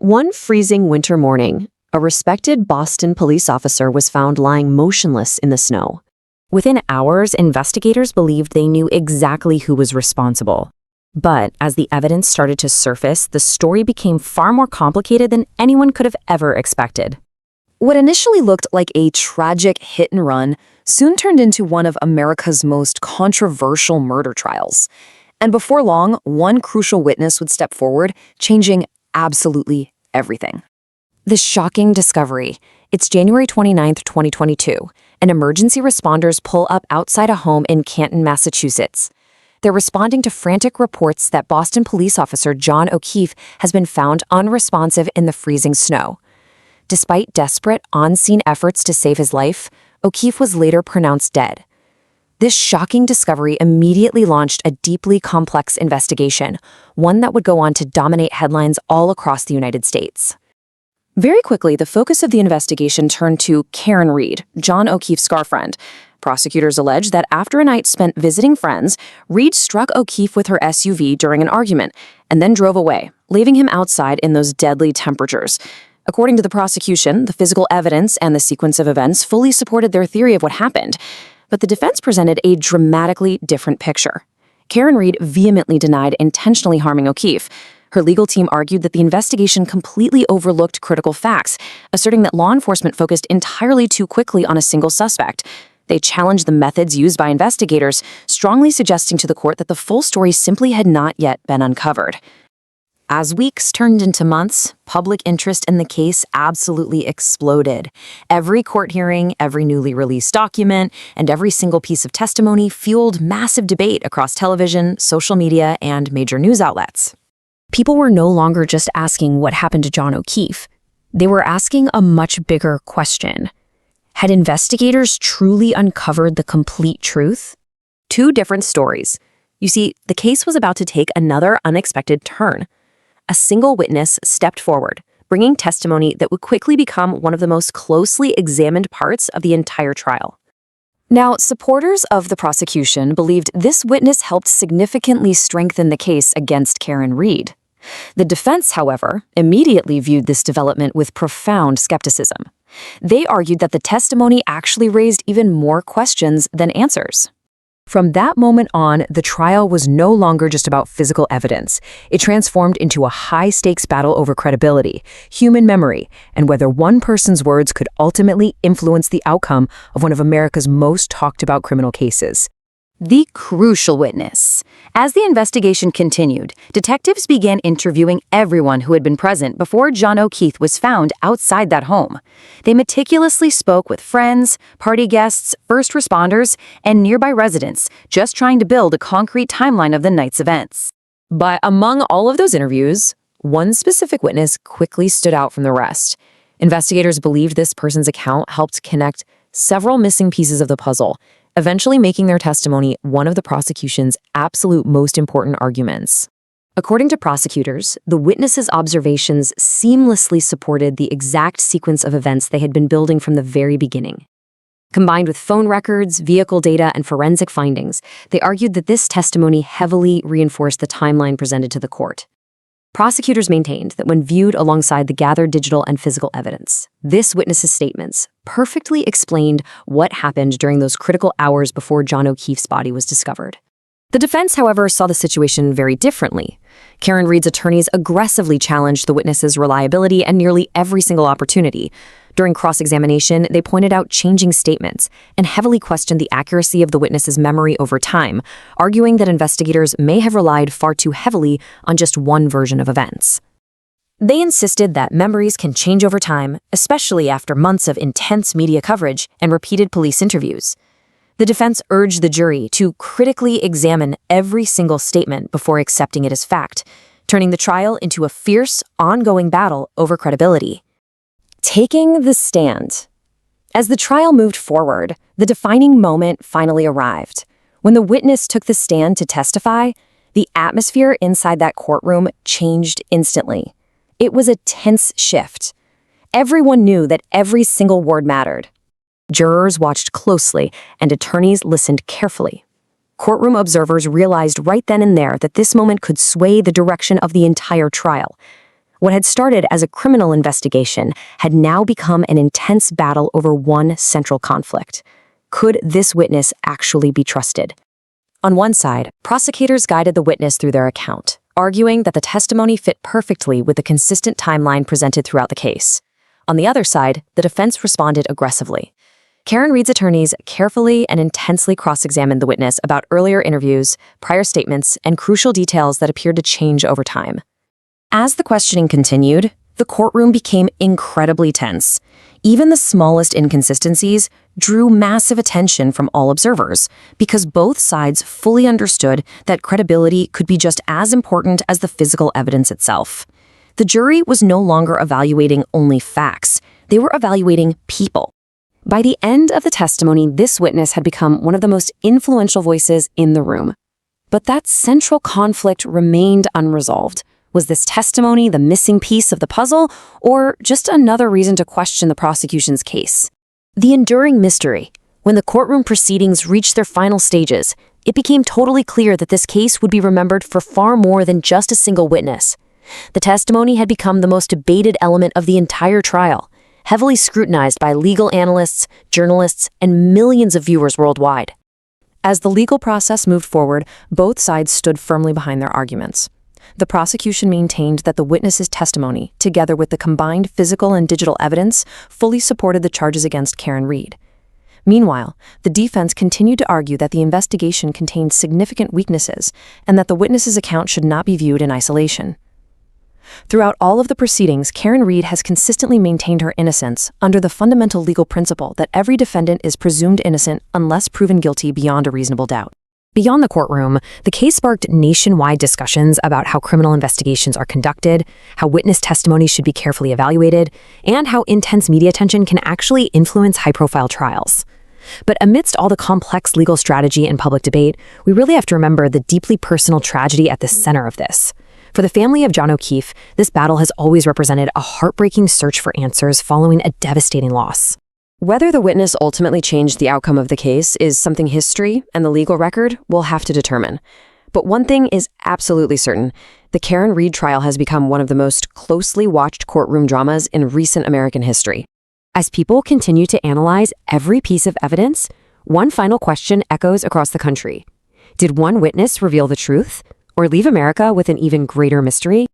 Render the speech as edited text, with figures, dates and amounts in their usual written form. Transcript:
One freezing winter morning, a respected Boston police officer was found lying motionless in the snow. Within hours, investigators believed they knew exactly who was responsible. But as the evidence started to surface, the story became far more complicated than anyone could have ever expected. What initially looked like a tragic hit-and-run soon turned into one of America's most controversial murder trials. And before long, one crucial witness would step forward, changing absolutely everything. The shocking discovery. It's January 29, 2022, and emergency responders pull up outside a home in Canton, Massachusetts. They're responding to frantic reports that Boston police officer John O'Keefe has been found unresponsive in the freezing snow. Despite desperate on-scene efforts to save his life, O'Keefe was later pronounced dead. This shocking discovery immediately launched a deeply complex investigation, one that would go on to dominate headlines all across the United States. Very quickly, the focus of the investigation turned to Karen Reed, John O'Keefe's girlfriend. Prosecutors allege that after a night spent visiting friends, Reed struck O'Keefe with her SUV during an argument and then drove away, leaving him outside in those deadly temperatures. According to the prosecution, the physical evidence and the sequence of events fully supported their theory of what happened. But the defense presented a dramatically different picture. Karen Reed vehemently denied intentionally harming O'Keefe. Her legal team argued that the investigation completely overlooked critical facts, asserting that law enforcement focused entirely too quickly on a single suspect. They challenged the methods used by investigators, strongly suggesting to the court that the full story simply had not yet been uncovered. As weeks turned into months, public interest in the case absolutely exploded. Every court hearing, every newly released document, and every single piece of testimony fueled massive debate across television, social media, and major news outlets. People were no longer just asking what happened to John O'Keefe. They were asking a much bigger question. Had investigators truly uncovered the complete truth? Two different stories. You see, the case was about to take another unexpected turn. A single witness stepped forward, bringing testimony that would quickly become one of the most closely examined parts of the entire trial. Now, supporters of the prosecution believed this witness helped significantly strengthen the case against Karen Reed. The defense, however, immediately viewed this development with profound skepticism. They argued that the testimony actually raised even more questions than answers. From that moment on, the trial was no longer just about physical evidence. It transformed into a high-stakes battle over credibility, human memory, and whether one person's words could ultimately influence the outcome of one of America's most talked-about criminal cases. The crucial witness. As the investigation continued, detectives began interviewing everyone who had been present before John O'Keefe was found outside that home. They meticulously spoke with friends, party guests, first responders, and nearby residents, just trying to build a concrete timeline of the night's events. But among all of those interviews, one specific witness quickly stood out from the rest. Investigators believed this person's account helped connect several missing pieces of the puzzle, eventually making their testimony one of the prosecution's absolute most important arguments. According to prosecutors, the witness's observations seamlessly supported the exact sequence of events they had been building from the very beginning. Combined with phone records, vehicle data, and forensic findings, they argued that this testimony heavily reinforced the timeline presented to the court. Prosecutors maintained that when viewed alongside the gathered digital and physical evidence, this witness's statements perfectly explained what happened during those critical hours before John O'Keefe's body was discovered. The defense, however, saw the situation very differently. Karen Reed's attorneys aggressively challenged the witness's reliability at nearly every single opportunity. During cross-examination, they pointed out changing statements and heavily questioned the accuracy of the witness's memory over time, arguing that investigators may have relied far too heavily on just one version of events. They insisted that memories can change over time, especially after months of intense media coverage and repeated police interviews. The defense urged the jury to critically examine every single statement before accepting it as fact, turning the trial into a fierce, ongoing battle over credibility. Taking the stand. As the trial moved forward, the defining moment finally arrived. When the witness took the stand to testify, the atmosphere inside that courtroom changed instantly. It was a tense shift. Everyone knew that every single word mattered. Jurors watched closely, and attorneys listened carefully. Courtroom observers realized right then and there that this moment could sway the direction of the entire trial. What had started as a criminal investigation had now become an intense battle over one central conflict. Could this witness actually be trusted? On one side, prosecutors guided the witness through their account, arguing that the testimony fit perfectly with the consistent timeline presented throughout the case. On the other side, the defense responded aggressively. Karen Reed's attorneys carefully and intensely cross-examined the witness about earlier interviews, prior statements, and crucial details that appeared to change over time. As the questioning continued, the courtroom became incredibly tense. Even the smallest inconsistencies drew massive attention from all observers because both sides fully understood that credibility could be just as important as the physical evidence itself. The jury was no longer evaluating only facts. They were evaluating people. By the end of the testimony, this witness had become one of the most influential voices in the room. But that central conflict remained unresolved. Was this testimony the missing piece of the puzzle, or just another reason to question the prosecution's case? The enduring mystery. When the courtroom proceedings reached their final stages, it became totally clear that this case would be remembered for far more than just a single witness. The testimony had become the most debated element of the entire trial, heavily scrutinized by legal analysts, journalists, and millions of viewers worldwide. As the legal process moved forward, both sides stood firmly behind their arguments. The prosecution maintained that the witness's testimony, together with the combined physical and digital evidence, fully supported the charges against Karen Reed. Meanwhile, the defense continued to argue that the investigation contained significant weaknesses and that the witness's account should not be viewed in isolation. Throughout all of the proceedings, Karen Reed has consistently maintained her innocence under the fundamental legal principle that every defendant is presumed innocent unless proven guilty beyond a reasonable doubt. Beyond the courtroom, the case sparked nationwide discussions about how criminal investigations are conducted, how witness testimony should be carefully evaluated, and how intense media attention can actually influence high-profile trials. But amidst all the complex legal strategy and public debate, we really have to remember the deeply personal tragedy at the center of this. For the family of John O'Keefe, this battle has always represented a heartbreaking search for answers following a devastating loss. Whether the witness ultimately changed the outcome of the case is something history and the legal record will have to determine. But one thing is absolutely certain. The Karen Reed trial has become one of the most closely watched courtroom dramas in recent American history. As people continue to analyze every piece of evidence, one final question echoes across the country. Did one witness reveal the truth, or leave America with an even greater mystery?